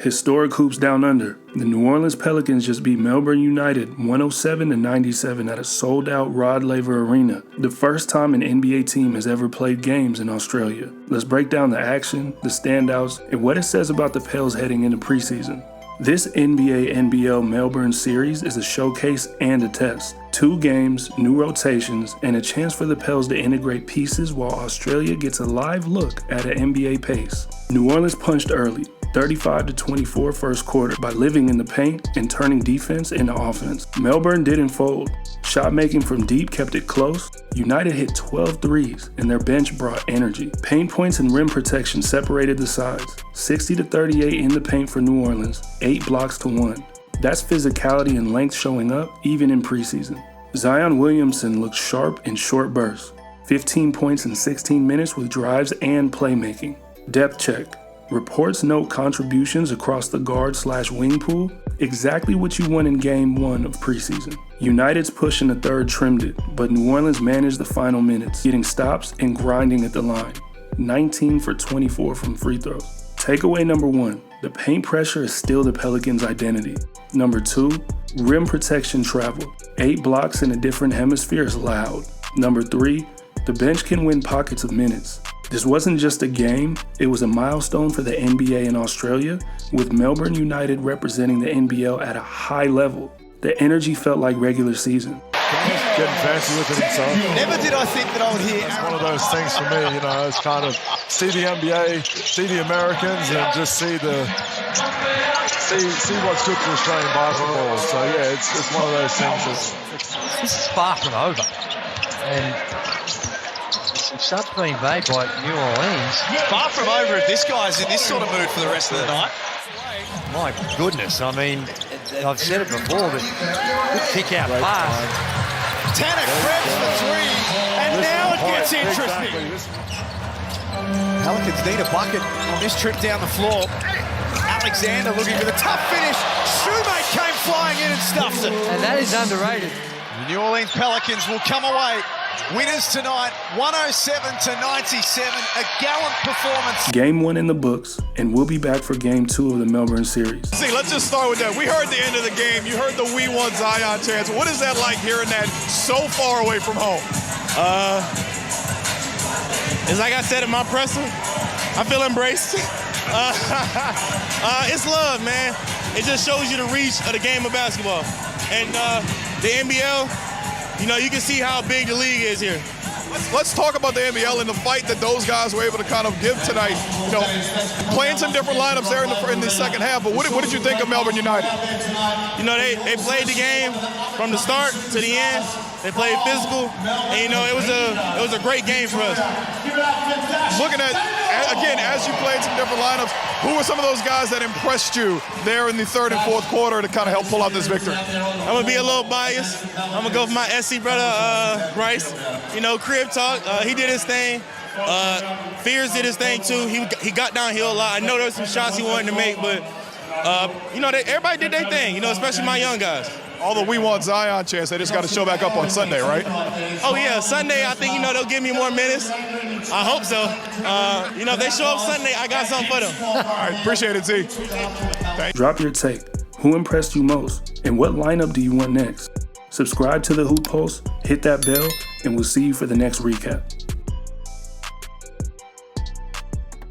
Historic hoops down under. The New Orleans Pelicans just beat Melbourne United 107-97 at a sold-out Rod Laver Arena, the first time an NBA team has ever played games in Australia. Let's break down the action, the standouts, and what it says about the Pels heading into preseason. This NBA NBL Melbourne Series is a showcase and a test. 2 games, new rotations, and a chance for the Pels to integrate pieces while Australia gets a live look at an NBA pace. New Orleans punched early, 35-24 first quarter, by living in the paint and turning defense into offense. Melbourne didn't fold. Shot making from deep kept it close. United hit 12 threes, and their bench brought energy. Paint points and rim protection separated the sides. 60-38 in the paint for New Orleans, 8 blocks to 1. That's physicality and length showing up even in preseason. Zion Williamson looked sharp in short bursts. 15 points in 16 minutes with drives and playmaking. Depth check. Reports note contributions across the guard/wing pool, exactly what you want in Game 1 of preseason. United's push in the third trimmed it, but New Orleans managed the final minutes, getting stops and grinding at the line. 19 for 24 from free throws. Takeaway number 1, the paint pressure is still the Pelicans' identity. Number 2, rim protection traveled. 8 blocks in a different hemisphere is loud. Number 3, the bench can win pockets of minutes. This wasn't just a game, it was a milestone for the NBA in Australia, with Melbourne United representing the NBL at a high level. The energy felt like regular season. Getting fancy with it himself. Never did I think that I would hear. It's one of those things for me, it's kind of see the NBA, see the Americans, and just see what's good for Australian basketball. So yeah, it's one of those things. This is far from over, and such being made by New Orleans. Far from over if this guy's in this sort of mood for the rest of the night. My goodness, I mean, I've said it before, but good kick out pass. Tanner Krebs for 3, and now it gets interesting. Pelicans need a bucket on this trip down the floor. Alexander looking for the tough finish. Shoemate came flying in and stuffs it. And that is underrated. The New Orleans Pelicans will come away winners tonight, 107-97, a gallant performance. Game 1 in the books, and we'll be back for Game 2 of the Melbourne Series. See, let's just start with that. We heard the end of the game. You heard the We Want Zion chants. What is that like hearing that so far away from home? It's like I said in my presser, I feel embraced. It's love, man. It just shows you the reach of the game of basketball. And the NBL, you can see how big the league is here. Let's talk about the NBL and the fight that those guys were able to kind of give tonight. Playing some different lineups there in the second half. But what did you think of Melbourne United? They played the game from the start to the end. They played physical, and it was a great game for us. Looking at, again, as you played some different lineups, who were some of those guys that impressed you there in the third and fourth quarter to kind of help pull out this victory? I'm gonna be a little biased. I'm gonna go for my SC brother, Bryce. Crib talk. He did his thing. Fears did his thing too. He got downhill a lot. I know there were some shots he wanted to make, but everybody did their thing. Especially my young guys. All the We Want Zion chants, they just got to show back up on Sunday, right? Oh, yeah, Sunday, I think, they'll give me more minutes. I hope so. If they show up Sunday, I got something for them. All right, appreciate it, T. Drop your take. Who impressed you most? And what lineup do you want next? Subscribe to the Hoop Pulse, hit that bell, and we'll see you for the next recap.